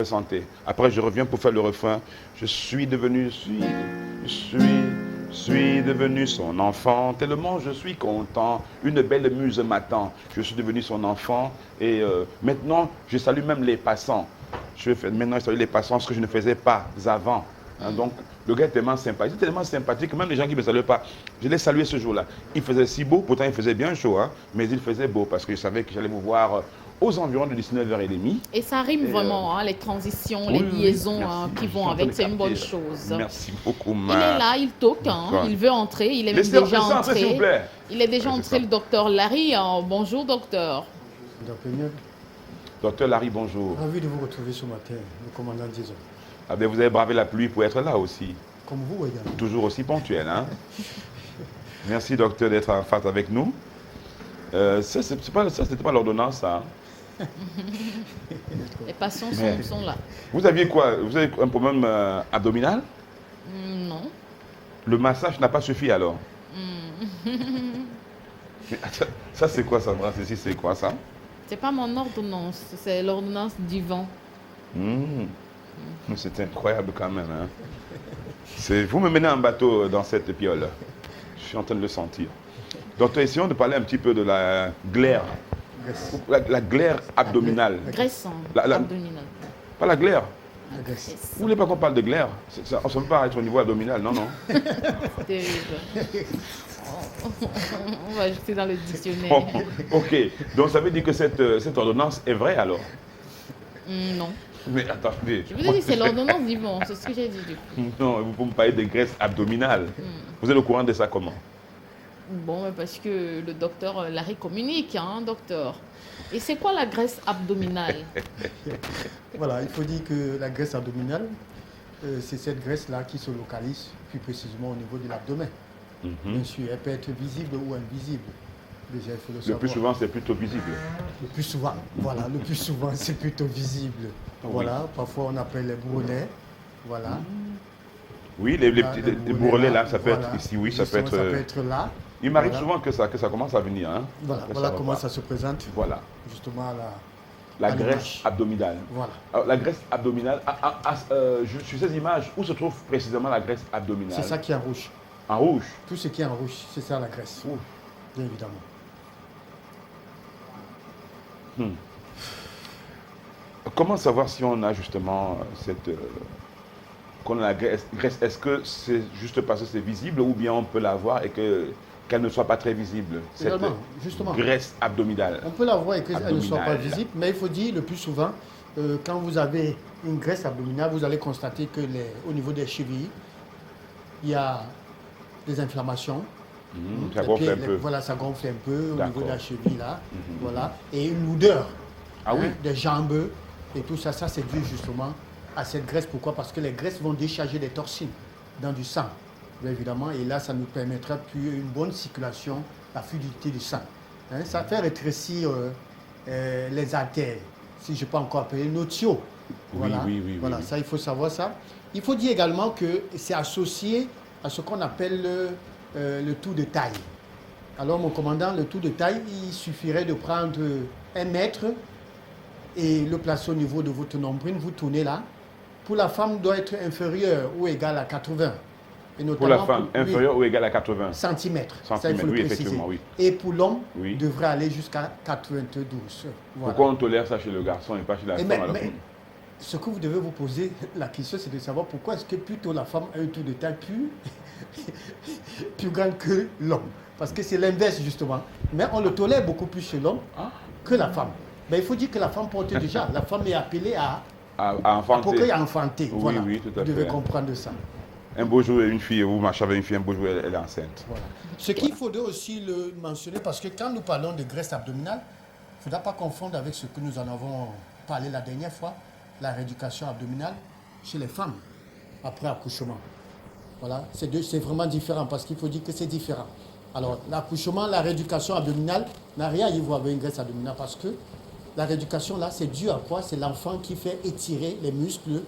santé. Après, je reviens pour faire le refrain. Je suis devenu son enfant, tellement je suis content. Une belle muse m'attend. Je suis devenu son enfant et maintenant, je salue même les passants. Maintenant, je salue les passants, ce que je ne faisais pas avant. Hein, donc, le gars est tellement sympathique, même les gens qui ne me saluent pas. Je l'ai salué ce jour-là. Il faisait si beau, pourtant il faisait bien chaud, hein, mais il faisait beau parce que je savais que j'allais vous voir aux environs de 19h30. Et ça rime vraiment, hein, les transitions, oui, les liaisons qui vont avec, c'est une bonne chose. Merci beaucoup, Il est là, il toque, hein, il veut entrer, il est même déjà entré. Il est déjà entré, le docteur Larry. Bonjour, docteur. Docteur Larry, bonjour. Ravi de vous retrouver ce matin, le commandant Dizon. Ah bien, vous avez bravé la pluie pour être là aussi. Comme vous également. Toujours aussi ponctuel, hein. Merci, docteur, d'être en face avec nous. Ça, c'était pas l'ordonnance, ça. Les patients sont là. Vous aviez quoi? Vous avez un problème abdominal? Non. Le massage n'a pas suffi alors? Mais, ça, c'est quoi, Sandra? C'est quoi, ça? C'est pas mon ordonnance, c'est l'ordonnance d'Yvan. C'est incroyable quand même. Hein? Vous me menez en bateau dans cette piole. Je suis en train de le sentir. Docteur, essayons de parler un petit peu de la glaire. La glaire abdominale. Graisse abdominale. Pas la glaire. La graisse. Vous voulez pas qu'on parle de glaire? On ne peut pas être au niveau abdominal, non, non. Terrible. On va ajouter dans le dictionnaire. Ok, donc ça veut dire que cette ordonnance est vraie alors? Non. Mais attendez. Je vous ai dit, c'est l'ordonnance d'Yvan, c'est ce que j'ai dit. Non, vous pouvez me parler de graisse abdominale. Vous êtes au courant de ça comment? Bon, parce que le docteur Larry communique, hein, docteur. Et c'est quoi la graisse abdominale? Voilà, il faut dire que la graisse abdominale, c'est cette graisse-là qui se localise plus précisément au niveau de l'abdomen. Bien sûr, elle peut être visible ou invisible. Déjà, il faut le savoir. Le plus souvent, c'est plutôt visible. Le plus souvent, voilà, le plus souvent, c'est plutôt visible. Voilà, parfois on appelle les bourrelets. Voilà. Oui, les bourrelets là, ça peut être ici, oui, ça peut être là. Il m'arrive souvent que ça commence à venir. Hein, voilà comment ça se présente. Voilà. Justement, la graisse abdominale. Voilà. Alors, la graisse abdominale, sur ces images, où se trouve précisément la graisse abdominale? C'est ça qui est en rouge. En rouge? Tout ce qui est en rouge, c'est ça la graisse. Bien évidemment. Comment savoir si on a justement qu'on a la graisse? Est-ce que c'est juste parce que c'est visible ou bien on peut la voir et qu'elle ne soit pas très visible, cette justement, graisse abdominale? On peut la voir et qu'elle ne soit pas visible, mais il faut dire le plus souvent, quand vous avez une graisse abdominale, vous allez constater que au niveau des chevilles, il y a des inflammations. Ça gonfle un peu. Voilà, ça gonfle un peu au niveau de la cheville là. Voilà. Et une lourdeur des jambes et tout ça, c'est dû justement à cette graisse. Pourquoi? Parce que les graisses vont décharger des toxines dans du sang, bien évidemment. Et là, ça nous permettra plus une bonne circulation, la fluidité du sang. Hein, ça fait rétrécir les artères, si je peux encore appeler nos tuyaux. Voilà, voilà. Ça, il faut savoir ça. Il faut dire également que c'est associé à ce qu'on appelle le tour de taille. Alors, mon commandant, le tour de taille, il suffirait de prendre 1 mètre et le placer au niveau de votre nombril. Vous tournez là. Pour la femme, doit être inférieur ou égal à 80. Et notamment pour la femme, inférieur ou égal à 80 cm. Ça, il faut le préciser. Effectivement, oui. Et pour l'homme, devrait aller jusqu'à 92. Voilà. Pourquoi on tolère ça chez le garçon et pas chez la femme alors? Ce que vous devez vous poser, la question, c'est de savoir pourquoi est-ce que plutôt la femme a un tour de taille plus grand que l'homme. Parce que c'est l'inverse, justement. Mais on le tolère beaucoup plus chez l'homme que la femme. Mais il faut dire que la femme porte déjà. La femme est appelée à enfanter. À enfanter. Oui, voilà. Oui, tout à fait. Vous devez comprendre ça. Un beau jour, une fille, vous marchez avec une fille, un beau jour, elle est enceinte. Voilà. Ce qu'il faudrait aussi le mentionner, parce que quand nous parlons de graisse abdominale, il ne faudra pas confondre avec ce que nous en avons parlé la dernière fois, la rééducation abdominale chez les femmes après accouchement. Voilà, c'est vraiment différent parce qu'il faut dire que c'est différent. Alors, l'accouchement, la rééducation abdominale n'a rien à y voir avec une graisse abdominale parce que la rééducation, là, c'est dû à quoi? C'est l'enfant qui fait étirer les muscles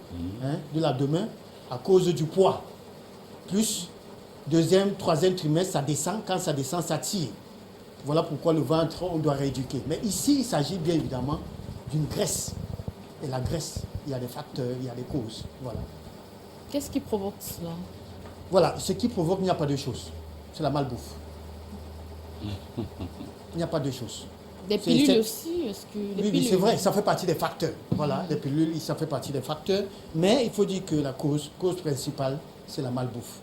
de l'abdomen à cause du poids. Plus, 2e, 3e trimestre, ça descend. Quand ça descend, ça tire. Voilà pourquoi le ventre, on doit rééduquer. Mais ici, il s'agit bien évidemment d'une graisse. Et la graisse, il y a des facteurs, il y a des causes. Voilà. Qu'est-ce qui provoque cela? Voilà, ce qui provoque, il n'y a pas de choses. C'est la malbouffe. Il n'y a pas de choses. Des pilules aussi, oui, c'est vrai, ça fait partie des facteurs. Voilà, les pilules, ça fait partie des facteurs. Mais il faut dire que la cause principale, c'est la malbouffe.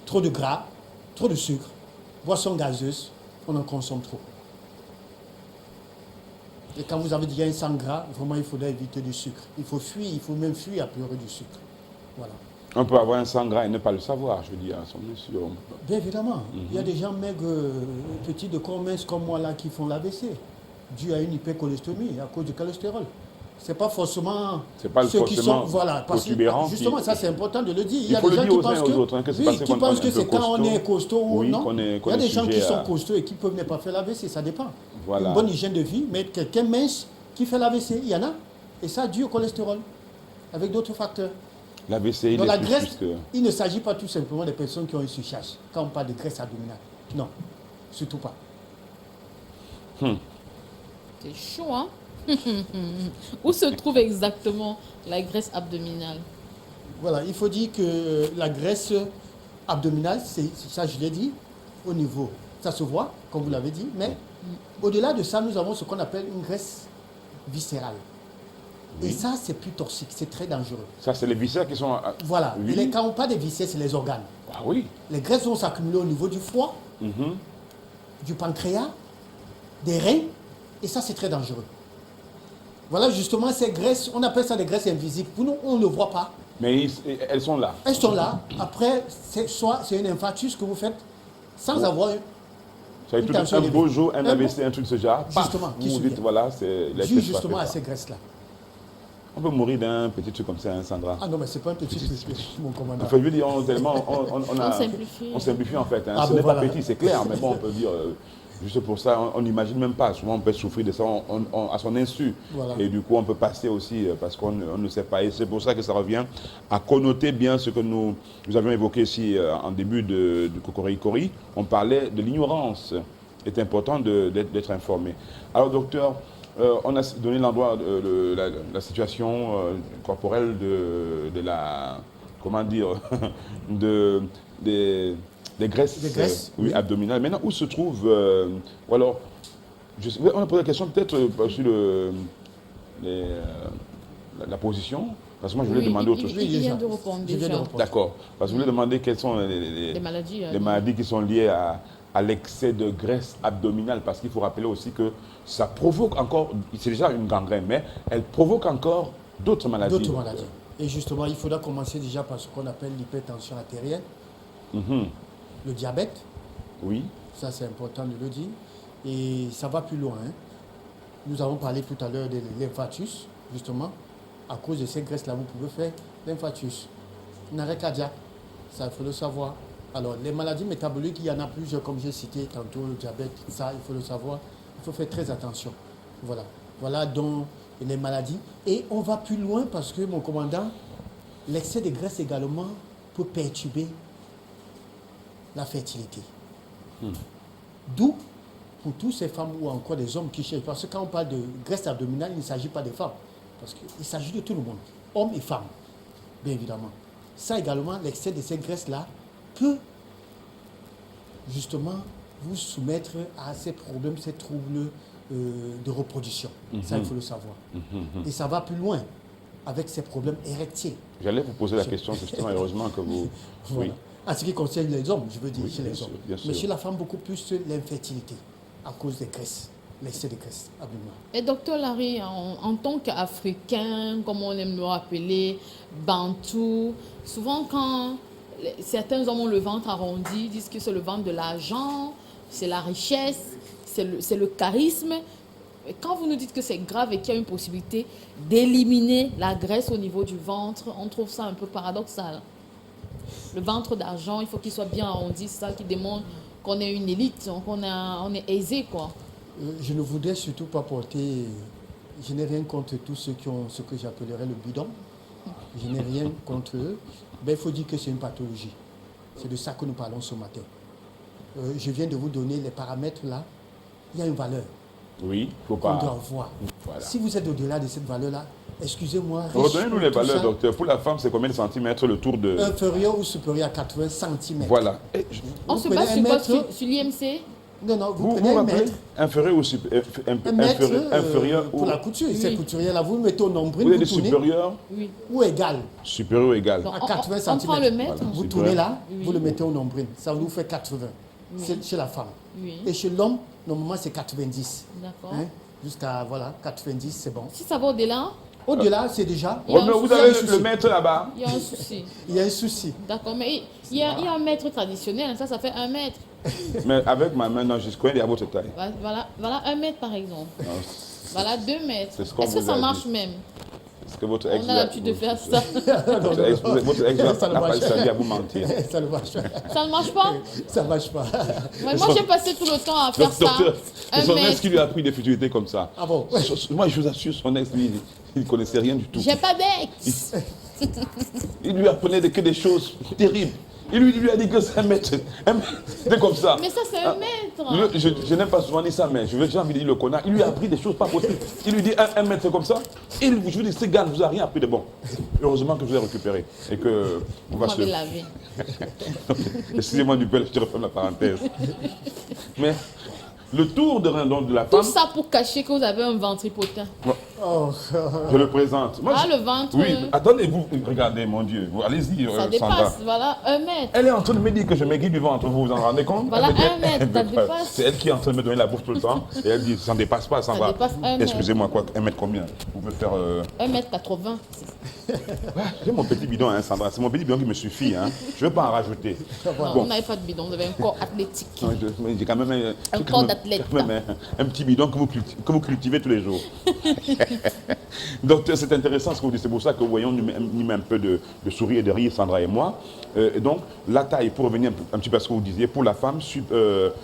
Trop de gras, trop de sucre, boissons gazeuses, on en consomme trop. Et quand vous avez déjà un sang gras, vraiment, il faudrait éviter du sucre. Il faut fuir, il faut même fuir à pleurer du sucre. Voilà. On peut avoir un sang gras et ne pas le savoir, je veux dire, bien sûr. Bien évidemment. Il y a des gens maigres, petits de corps mince comme moi là, qui font l'AVC, dû à une hypercholestérolémie, à cause du cholestérol. C'est pas forcément ceux qui sont... Voilà, parce que, justement, ça c'est important de le dire. Il y a des gens qui pensent que c'est quand on est costaud ou non. Il y a des gens qui sont costauds et qui peuvent ne pas faire l'AVC, ça dépend. Voilà. Une bonne hygiène de vie, mais quelqu'un mince qui fait l'AVC, il y en a. Et ça dû au cholestérol, avec d'autres facteurs. L'AVC, dans la graisse, il ne s'agit pas tout simplement des personnes qui ont une surcharge. Quand on parle de graisse abdominale, non, surtout pas. C'est chaud, hein? Où se trouve exactement la graisse abdominale? Voilà, il faut dire que la graisse abdominale, c'est ça je l'ai dit, au niveau, ça se voit, comme vous l'avez dit, mais au-delà de ça, nous avons ce qu'on appelle une graisse viscérale. Oui. Et ça, c'est plus toxique, c'est très dangereux. Ça, c'est les viscères qui sont... Voilà, oui. Et quand on parle des viscères, c'est les organes. Ah oui. Les graisses vont s'accumuler au niveau du foie, du pancréas, des reins, et ça, c'est très dangereux. Voilà justement ces graisses, on appelle ça des graisses invisibles. Pour nous, on ne le voit pas. Mais elles sont là. Elles sont là. Après, soit c'est une infarctus que vous faites sans avoir... Ça veut dire un beau jour, un AVC, un truc de ce genre. Justement. Vous dites, voilà, c'est... Dû justement à ces graisses-là. On peut mourir d'un petit truc comme ça, hein, Sandra. Ah non, mais c'est pas un petit truc, mon commandant. Enfin, je veux dire, on simplifie en fait. Hein. Ce n'est pas petit, c'est clair, mais bon, on peut dire... Juste pour ça, on n'imagine même pas. Souvent, on peut souffrir de ça à son insu. Voilà. Et du coup, on peut passer aussi parce qu'on ne sait pas. Et c'est pour ça que ça revient à connoter bien ce que nous avions évoqué ici en début de Cocorico. On parlait de l'ignorance. C'est important d'être informé. Alors, docteur, on a donné l'endroit de la situation corporelle de la... Comment dire des graisses, oui, abdominales. Maintenant, où se trouve... ou alors, on a posé la question peut-être sur la position. Parce que moi, je voulais demander autre chose. Il vient de répondre déjà. D'accord. Parce que je voulais demander quelles sont les maladies qui sont liées à l'excès de graisse abdominale. Parce qu'il faut rappeler aussi que ça provoque encore... C'est déjà une gangrène, mais elle provoque encore d'autres maladies. D'autres maladies. Et justement, il faudra commencer déjà par ce qu'on appelle l'hypertension artérielle. Le diabète, oui, ça c'est important de le dire, et ça va plus loin. Hein. Nous avons parlé tout à l'heure de l'infarctus, justement, à cause de ces graisses-là, vous pouvez faire l'infarctus, un arrêt cardiaque, ça il faut le savoir. Alors les maladies métaboliques, il y en a plusieurs, comme j'ai cité tantôt, le diabète, ça il faut le savoir, il faut faire très attention. Voilà donc les maladies. Et on va plus loin parce que, mon commandant, l'excès de graisse également peut perturber la fertilité. D'où, pour toutes ces femmes ou encore des hommes qui cherchent, parce que quand on parle de graisse abdominale, il ne s'agit pas des femmes, parce qu'il s'agit de tout le monde, hommes et femmes, bien évidemment. Ça également, l'excès de ces graisses-là peut justement vous soumettre à ces problèmes, ces troubles de reproduction. Ça, il faut le savoir. Et ça va plus loin avec ces problèmes érectiles. J'allais vous poser la question, justement, heureusement que vous... Voilà. Oui. En ce qui concerne les hommes, je veux dire, chez les hommes. Bien sûr. Mais chez la femme, beaucoup plus l'infertilité, à cause des graisses, l'excès de graisse abdominale. Et docteur Larry, en tant qu'Africain, comme on aime le rappeler, Bantou, souvent quand certains hommes ont le ventre arrondi, disent que c'est le ventre de l'argent, c'est la richesse, c'est le charisme. Et quand vous nous dites que c'est grave et qu'il y a une possibilité d'éliminer la graisse au niveau du ventre, on trouve ça un peu paradoxal. Le ventre d'argent, il faut qu'il soit bien arrondi, c'est ça qui démontre qu'on est une élite, on est aisé, quoi. Je ne voudrais surtout pas porter... Je n'ai rien contre tous ceux qui ont ce que j'appellerais le bidon. Je n'ai rien contre eux. Mais il faut dire que c'est une pathologie. C'est de ça que nous parlons ce matin. Je viens de vous donner les paramètres là. Il y a une valeur. Oui, faut qu'on pas. doit avoir. Voilà. Si vous êtes au-delà de cette valeur-là, excusez-moi. Redonnez-nous les tout valeurs, ça, docteur. Pour la femme, c'est combien de centimètres le tour de... Inférieur ou supérieur à 80 cm. Voilà. On se base sur quoi? Sur l'IMC? Non, vous Vous prenez un rappelez mètre. Inférieur ou inférieur pour la ou... couture, Oui. ces couturiers-là, vous le mettez au nombril, Vous vous êtes tournez, supérieur? Oui. ou égal. Supérieur ou égal. Donc, À 80 on prend le centimètres. mètre. Voilà. Vous Super. tournez là, Oui. vous le mettez au nombril. Ça vous fait 80. C'est chez la femme. Oui. Et chez l'homme, normalement, c'est 90. D'accord. Hein? Jusqu'à, voilà, 90, c'est bon. Si ça va au-delà, Au-delà, c'est déjà... Il y a un Roméo, vous souci. avez Il y a un le souci. mètre là-bas? il y a un souci. Il y a un souci. D'accord, mais il y a un mètre traditionnel, ça fait 1 mètre. Mais avec ma main, non, jusqu'où il est à votre taille. Voilà 1 mètre par exemple. Non, Voilà 2 mètres. C'est ce qu'on Est-ce que vous ça a marche dit. même? Est-ce que votre ex... On a l'habitude de faire ça. Votre ex Ça ne n'a pas marche servi à vous mentir. Ça ne marche pas. Ça ne marche pas? Ça ne marche pas. Ouais, moi j'ai passé tout le temps à faire ça. Docteur, c'est 1 son ex mètre. qui lui a appris des futilités comme ça. Ah bon? Moi, je vous assure, son ex, lui, il ne connaissait rien du tout. J'ai pas d'ex. Il lui apprenait que des choses terribles. Il lui a dit que c'est 1 mètre. C'est comme ça. Mais ça c'est 1 mètre. Je n'aime pas souvent dire ça, mais j'ai envie de dire le connard. Il lui a appris des choses pas possibles. Il lui dit 1 mètre, c'est comme ça. Et je vous dis, ce gars ne vous a rien appris de bon. Heureusement que je vous ai récupéré. Et que on Vous va se... m'avez lavé. Excusez-moi du peu, je referme la parenthèse. Mais le tour de rein donc de la Tout femme, ça pour cacher que vous avez un ventripotent. Oh. je le présente. Moi, Ah, le ventre. Oui, attendez-vous, regardez, mon Dieu. Allez-y, Ça Sandra. dépasse. Voilà 1 mètre. Elle est en train de me dire que je maigris du ventre, vous vous en rendez compte? Voilà, Avec 1 mètre, ça dépasse. C'est elle qui est en train de me donner la bouffe tout le temps. Et elle dit, ça ne dépasse pas, Sandra. dépasse 1 mètre. Excusez-moi, quoi, 1 mètre combien? Vous pouvez faire... 1 mètre 80. J'ai mon petit bidon, hein, Sandra. C'est mon petit bidon qui me suffit. Hein. Je ne veux pas en rajouter. Non, vous n'avez pas de bidon, vous avez un corps athlétique. Non, j'ai quand même Un corps d'athlète. un petit bidon que vous cultivez tous les jours. Donc c'est intéressant ce que vous dites. C'est pour ça que vous voyons, nous met un peu de sourire et de rire, Sandra et moi. Et donc la taille, pour revenir un petit peu à ce que vous disiez, pour la femme,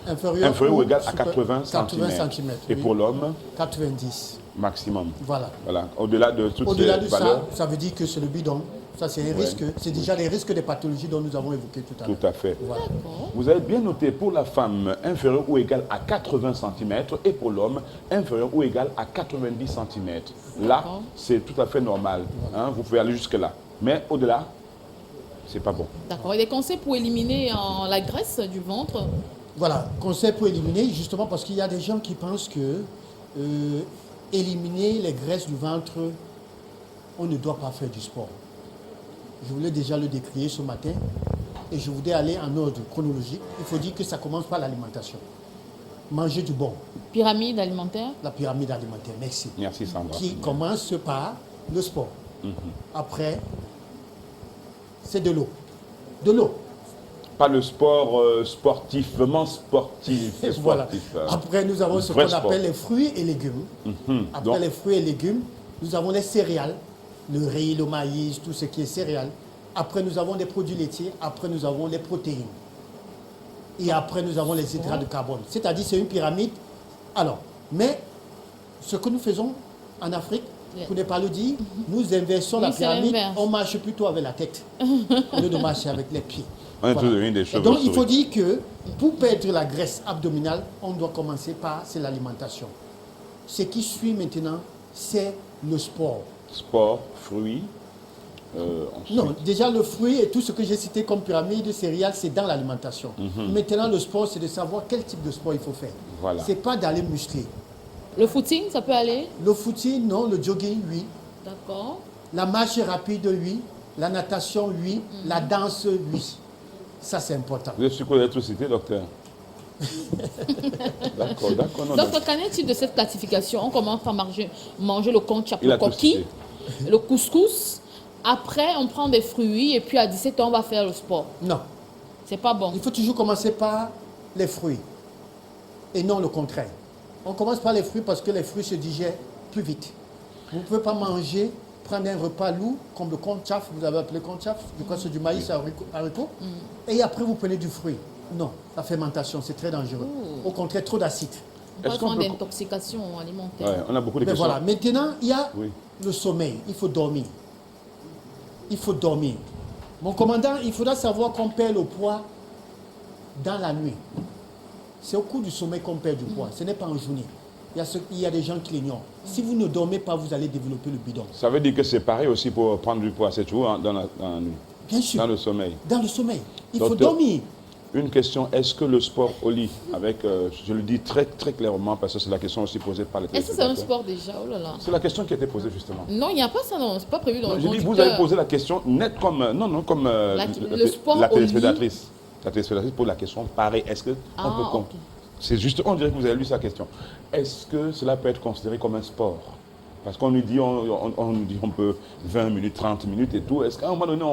inférieure ou égale à 80 cm. Et pour l'homme, 90. maximum. Voilà. Au-delà de toutes Au-delà ces de valeurs. ça veut dire que c'est le bidon. Ça, c'est un risque. C'est déjà les risques des pathologies dont nous avons évoqué tout à l'heure. Tout à fait. Voilà. Vous avez bien noté pour la femme inférieure ou égale à 80 cm et pour l'homme inférieur ou égal à 90 cm. Là, c'est tout à fait normal. Hein, vous pouvez aller jusque-là. Mais au-delà, c'est pas bon. D'accord. Et des conseils pour éliminer la graisse du ventre? Voilà, conseil pour éliminer, justement parce qu'il y a des gens qui pensent que éliminer les graisses du ventre, on ne doit pas faire du sport. Je voulais déjà le décrire ce matin et je voudrais aller en ordre chronologique. Il faut dire que ça commence par l'alimentation. Manger du bon. Pyramide alimentaire? La pyramide alimentaire, merci. Merci Sandra. Qui commence par le sport. Après, c'est de l'eau. De l'eau. Pas le sport sportivement sportif. Voilà. Sportif, Après, nous avons ce vrai qu'on sport. appelle les fruits et légumes. Après Donc, les fruits et légumes, nous avons les céréales, le riz, le maïs, tout ce qui est céréales. Après, nous avons les produits laitiers. Après, nous avons les protéines. Et après, nous avons les hydrates de carbone. C'est-à-dire, c'est une pyramide. Alors, mais ce que nous faisons en Afrique, pour ne pas le dire, nous inversons la Oui, c'est pyramide. l'inverse. On marche plutôt avec la tête au lieu de marcher avec les pieds. on est Voilà. tous devenus des Et cheveux donc, il faut souris. dire que pour perdre la graisse abdominale, on doit commencer par c'est l'alimentation. Ce qui suit maintenant, c'est le sport. Sport, fruits. Ensuite, Non, déjà le fruit et tout ce que j'ai cité comme pyramide de céréales, c'est dans l'alimentation. Maintenant, le sport, c'est de savoir quel type de sport il faut faire. Voilà. C'est pas d'aller muscler. Le footing, ça peut aller? Le footing, non. Le jogging, oui. D'accord. La marche rapide, oui. La natation, oui. La danse, oui. Ça, c'est important. vous êtes sur quoi l'électricité, docteur? D'accord. Non, Donc, qu'en est-il de cette classification? On commence par manger le conchap, Il le a tout coquille, cité. le couscous. Après, on prend des fruits et puis à 17 ans, on va faire le sport. Non. C'est pas bon. Il faut toujours commencer par les fruits. Et non le contraire. On commence par les fruits parce que les fruits se digèrent plus vite. Vous ne pouvez pas manger, prendre un repas lourd, comme le conchaf, vous avez appelé conchaf, je crois que c'est du maïs haricot, et après vous prenez du fruit. Non, la fermentation, c'est très dangereux. Au contraire, trop d'acide. On peut Est-ce qu'on prendre peut- d'intoxication alimentaire. Ouais, on a beaucoup de Mais questions. voilà, maintenant, il y a Oui. le sommeil. Il faut dormir. Il faut dormir. Mon commandant, il faudra savoir qu'on perd le poids dans la nuit. C'est au cours du sommeil qu'on perd du poids. Ce n'est pas en journée. il y a des gens qui l'ignorent. Si vous ne dormez pas, vous allez développer le bidon. Ça veut dire que c'est pareil aussi pour prendre du poids, c'est toujours dans la nuit. Bien sûr. Dans le sommeil. Dans le sommeil. Il Docteur, faut dormir. Une question, est-ce que le sport au lit, je le dis très clairement parce que c'est la question aussi posée par les téléspectateurs. Est-ce que c'est un sport déjà? Oh là là. C'est la question qui a été posée justement. Non, il n'y a pas ça, non. C'est pas prévu dans le conducteur. J'ai dit, vous avez posé la question net comme, comme le sport la au lit. téléspectatrice. La téléspectatrice pose la question pareil. Est-ce que ok. C'est juste, on dirait que vous avez lu sa question. Est-ce que cela peut être considéré comme un sport? Parce qu'on nous dit, on nous dit on peut 20 minutes, 30 minutes et tout. Est-ce qu'à un moment donné,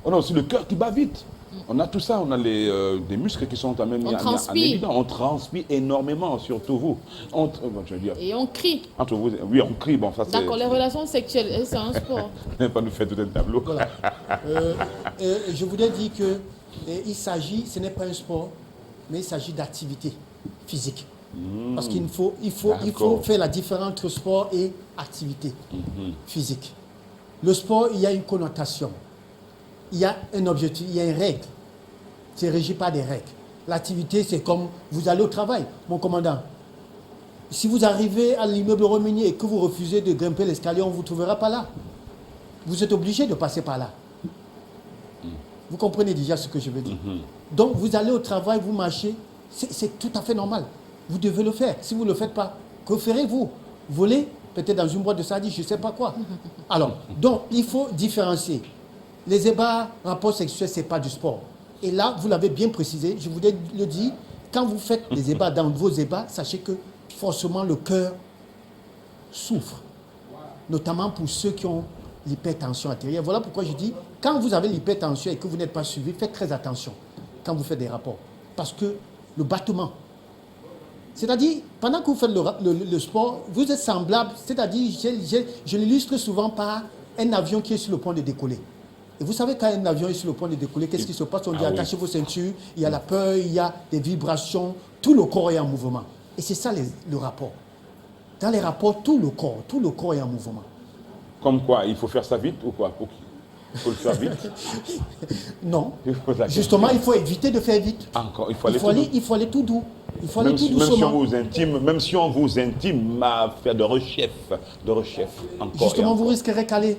on a aussi le cœur qui bat vite? On a tout ça, on a des muscles qui sont quand même mis en évidence. On transpire énormément, surtout vous. Je veux dire, et on crie. Entre vous, oui, on crie. Bon, ça c'est. D'accord, les relations sexuelles, c'est un sport. Ne pas nous faire tout un tableau. Voilà. Je voudrais dire que ce n'est pas un sport, mais il s'agit d'activité physique. Parce qu'il faut faire la différence entre sport et activité physique. Le sport, il y a une connotation. Il y a un objectif, il y a une règle. C'est régi par des règles. L'activité, c'est comme vous allez au travail, mon commandant. Si vous arrivez à l'immeuble Romigny et que vous refusez de grimper l'escalier, on ne vous trouvera pas là. Vous êtes obligé de passer par là. Vous comprenez déjà ce que je veux dire. Donc, vous allez au travail, vous marchez, c'est tout à fait normal. Vous devez le faire. Si vous ne le faites pas, que ferez-vous? Voler, peut-être dans une boîte de sardines, je ne sais pas quoi. Alors, donc, il faut différencier. Les ébats, rapports sexuels, ce n'est pas du sport. Et là, vous l'avez bien précisé, je voulais le dire, quand vous faites les ébats dans vos ébats, sachez que forcément le cœur souffre. Notamment pour ceux qui ont l'hypertension artérielle. Voilà pourquoi je dis, quand vous avez l'hypertension et que vous n'êtes pas suivi, faites très attention quand vous faites des rapports. Parce que le battement, c'est-à-dire, pendant que vous faites le sport, vous êtes semblable, c'est-à-dire, je l'illustre souvent par un avion qui est sur le point de décoller. Et vous savez, quand un avion est sur le point de décoller, qu'est-ce qui se passe? On dit attachez vos ceintures, il y a la peur, il y a des vibrations, tout le corps est en mouvement. Et c'est ça le rapport. Dans les rapports, tout le corps est en mouvement. Comme quoi, il faut faire ça vite ou quoi? Il faut le faire vite? Non. Justement, il faut éviter de faire vite. Encore, il faut aller tout doux. Il faut aller tout doucement. Même même si on vous intime à faire de rechef. Encore justement, vous risquerez qu'aller.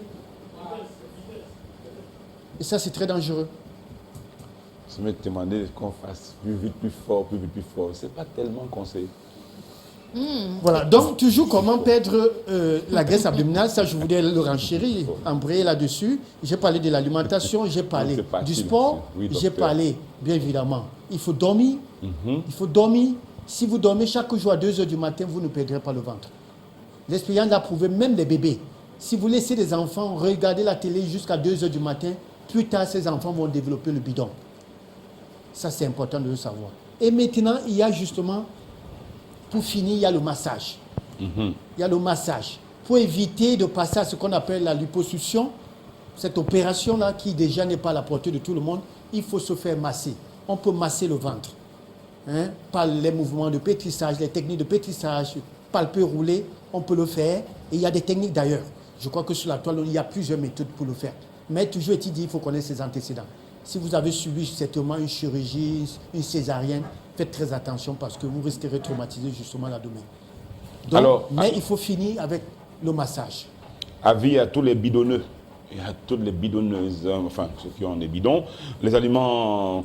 Et ça, c'est très dangereux. Se me demander qu'on fasse plus vite, plus fort. C'est pas tellement conseillé. Voilà, donc toujours comment perdre la graisse abdominale, ça je voulais le renchérir, embrayer là-dessus. J'ai parlé de l'alimentation, j'ai parlé du sport, j'ai parlé, bien évidemment, il faut dormir. Il faut dormir. Si vous dormez chaque jour à 2 h du matin, vous ne perdrez pas le ventre. L'expérience l'a prouvé, même les bébés. Si vous laissez les enfants regarder la télé jusqu'à 2 h du matin, plus tard, ces enfants vont développer le bidon. Ça, c'est important de le savoir. Et maintenant, il y a justement, pour finir, il y a le massage. Il y a le massage. Pour éviter de passer à ce qu'on appelle la liposuction, cette opération-là, qui déjà n'est pas à la portée de tout le monde, il faut se faire masser. On peut masser le ventre. Par les mouvements de pétrissage, les techniques de pétrissage, palper, rouler, on peut le faire. Et il y a des techniques d'ailleurs. Je crois que sur la toile, il y a plusieurs méthodes pour le faire. Mais toujours est-il dit, il faut connaître ses antécédents. Si vous avez subi certainement une chirurgie, une césarienne, faites très attention parce que vous risquerez de traumatiser justement l'abdomen. Mais il faut finir avec le massage. Avis à tous les bidonneux et à toutes les bidonneuses, enfin ceux qui ont des bidons, les aliments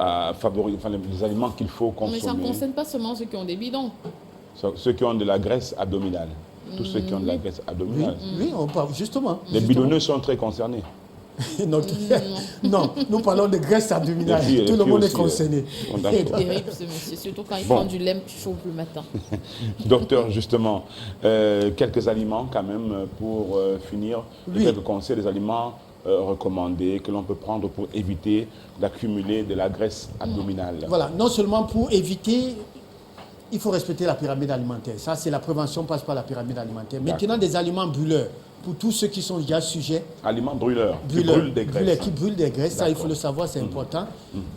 à favoriser, les aliments qu'il faut consommer. Mais ça ne concerne pas seulement ceux qui ont des bidons. Ceux qui ont de la graisse abdominale. Tous ceux qui ont de la graisse abdominale. Oui, on parle justement. Les bidonneux sont très concernés. Non, nous parlons de graisse abdominale. Tout le monde est concerné. C'est terrible ce monsieur, surtout quand il prend du lait chaud le matin. Docteur, justement, quelques aliments quand même pour finir. Quelques conseils des aliments recommandés que l'on peut prendre pour éviter d'accumuler de la graisse abdominale. Voilà, non seulement pour éviter... Il faut respecter la pyramide alimentaire. Ça, c'est la prévention passe par la pyramide alimentaire. Maintenant, des aliments brûleurs. Pour tous ceux qui sont déjà sujets. Aliments brûleurs. Qui brûlent des graisses. Qui brûlent des graisses. Ça, il faut le savoir, c'est important.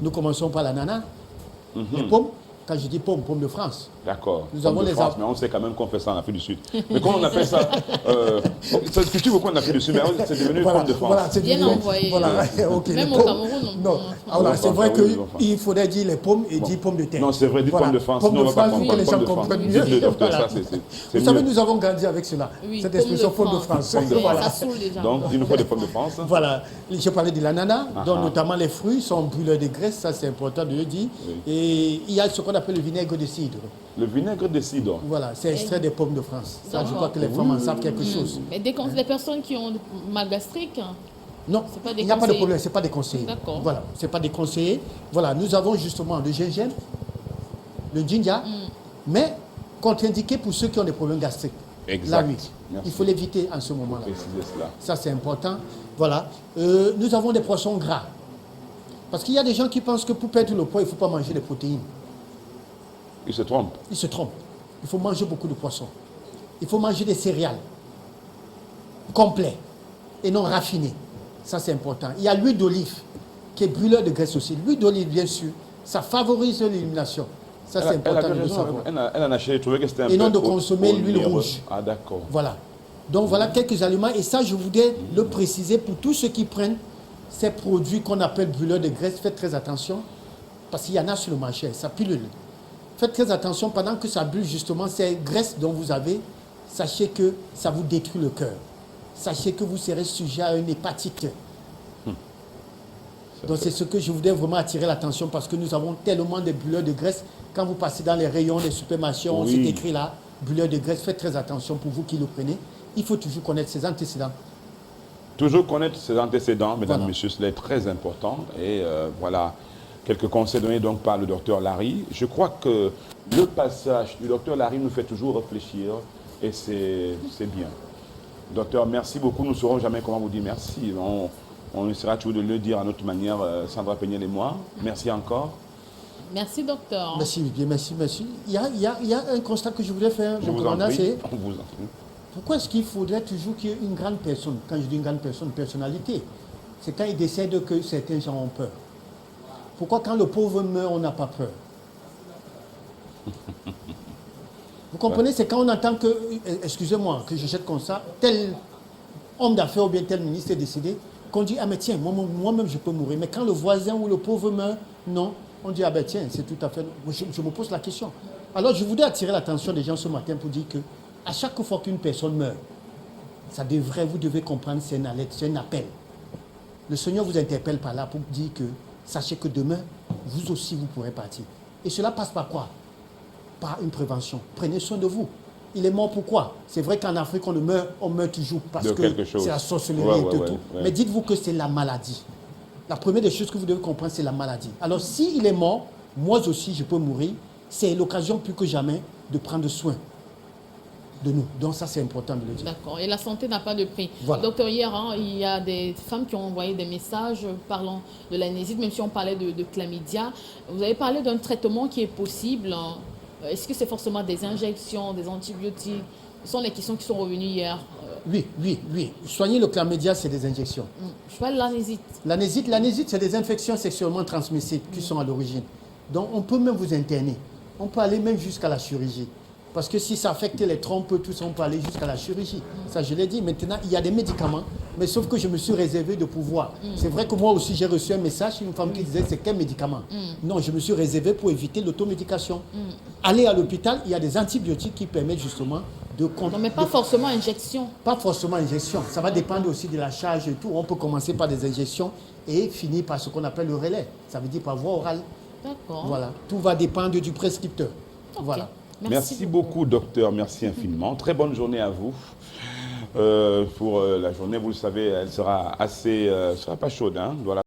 Nous commençons par l'ananas. Les pommes. Quand je dis pommes, pommes de France. D'accord. Nous avons les France, mais on sait quand même qu'on fait ça en Afrique du Sud. Mais comment on appelle ça ça se cultive beaucoup en Afrique du Sud, mais c'est devenu voilà, pomme de France. Voilà, c'est bien devenu, envoyé. voilà, okay, même au Cameroun, non. Alors, c'est vrai qu'il faudrait dire les pommes et dire pommes de terre. Non, c'est vrai, dit pomme de France. Pomme Non, de on va pas France, comprendre. que les gens Pomme de France. comprennent mieux. Voilà. Vous savez, nous avons grandi avec cela. Oui, cette expression pomme de France. Ça saoule les gens. Donc, il nous faut des pommes de France. Voilà. Je parlais de l'ananas, dont notamment les fruits sont brûleurs de graisse, ça c'est important de le dire. Oui. Et il y a ce qu'on appelle le vinaigre de cidre. Le vinaigre de cidre. Voilà, c'est extrait des pommes de France. Ça, je crois que les femmes en savent quelque chose. Mais les personnes qui ont mal gastrique, non, il n'y a pas de problème, ce n'est pas déconseillé. D'accord. Voilà, ce n'est pas déconseillé. Voilà, nous avons justement le gingembre, le ginger, mais contre-indiqué pour ceux qui ont des problèmes gastriques. Exact. La nuit. Il faut l'éviter en ce moment-là. Ça, c'est important. Voilà. Nous avons des poissons gras. Parce qu'il y a des gens qui pensent que pour perdre le poids, il ne faut pas manger des protéines. Ils se trompent. Ils se trompent. Il faut manger beaucoup de poissons. Il faut manger des céréales complets et non raffinés. Ça, c'est important. Il y a l'huile d'olive qui est brûleur de graisse aussi. L'huile d'olive, bien sûr, ça favorise l'élimination. Ça, c'est important de le savoir. Elle en a trouvé que c'était un peu... Et non de consommer l'huile rouge. Ah, d'accord. Voilà. Donc, voilà quelques aliments. Et ça, je voudrais le préciser pour tous ceux qui prennent ces produits qu'on appelle brûleurs de graisse. Faites très attention, parce qu'il y en a sur le marché, ça pilule. Faites très attention, pendant que ça brûle, justement, ces graisses dont vous avez, sachez que ça vous détruit le cœur. Sachez que vous serez sujet à une hépatite. Donc c'est ce que je voudrais vraiment attirer l'attention, parce que nous avons tellement de brûleurs de graisse. Quand vous passez dans les rayons des supermarchés, on s'est écrit là, brûleurs de graisse. Faites très attention pour vous qui le prenez. Il faut toujours connaître ses antécédents. Toujours connaître ses antécédents, mesdames et messieurs, cela est très important. Et voilà, quelques conseils donnés donc par le docteur Larry. Je crois que le passage du docteur Larry nous fait toujours réfléchir, et c'est bien. Docteur, merci beaucoup. Nous ne saurons jamais comment vous dire merci. On essaiera toujours de le dire à notre manière, Sandra Peñel et moi. Merci encore. Merci, docteur. Merci, bien, merci. Il y a un constat que je voulais faire. Je vous en prie. Pourquoi est-ce qu'il faudrait toujours qu'il y ait une grande personne? Quand je dis une grande personne, personnalité, c'est quand il décède que certains gens ont peur. Pourquoi quand le pauvre meurt, on n'a pas peur? Vous comprenez? C'est quand on entend que, excusez-moi, que je jette comme ça, tel homme d'affaires ou bien tel ministre est décédé, qu'on dit, ah mais tiens, moi-même je peux mourir. Mais quand le voisin ou le pauvre meurt, non. On dit, ah ben tiens, c'est tout à fait... Je me pose la question. Alors je voudrais attirer l'attention des gens ce matin pour dire que à chaque fois qu'une personne meurt, vous devez comprendre, c'est une alerte, c'est un appel. Le Seigneur vous interpelle par là pour dire que, sachez que demain, vous aussi, vous pourrez partir. Et cela passe par quoi? Par une prévention. Prenez soin de vous. Il est mort pourquoi? C'est vrai qu'en Afrique, on meurt toujours parce que c'est la sorcellerie et tout. Mais dites-vous que c'est la maladie. La première des choses que vous devez comprendre, c'est la maladie. Alors, s'il est mort, moi aussi, je peux mourir. C'est l'occasion plus que jamais de prendre soin de nous. Donc ça, c'est important de le dire. D'accord. Et la santé n'a pas de prix. Voilà. Docteur, hier, il y a des femmes qui ont envoyé des messages parlant de l'anénésite, même si on parlait de chlamydia. Vous avez parlé d'un traitement qui est possible. Est-ce que c'est forcément des injections, des antibiotiques? Ce sont les questions qui sont revenues hier. Oui. Soigner le chlamydia, c'est des injections. Je parle de l'anénésite. L'anénésite, c'est des infections sexuellement transmissibles qui sont à l'origine. Donc, on peut même vous interner. On peut aller même jusqu'à la chirurgie. Parce que si ça affecte les trompes, tout ça, on peut aller jusqu'à la chirurgie. Ça, je l'ai dit. Maintenant, il y a des médicaments, mais sauf que je me suis réservé de pouvoir. C'est vrai que moi aussi, j'ai reçu un message, une femme qui disait, c'est quel médicament? Non, je me suis réservé pour éviter l'automédication. Aller à l'hôpital, il y a des antibiotiques qui permettent justement de... Non, mais pas forcément injection. Pas forcément injection. Ça va dépendre aussi de la charge et tout. On peut commencer par des injections et finir par ce qu'on appelle le relais. Ça veut dire par voie orale. D'accord. Voilà. Tout va dépendre du prescripteur. Okay. Voilà. Merci beaucoup, docteur. Merci infiniment. Très bonne journée à vous. Pour la journée, vous le savez, elle sera assez... sera pas chaude, hein. Voilà.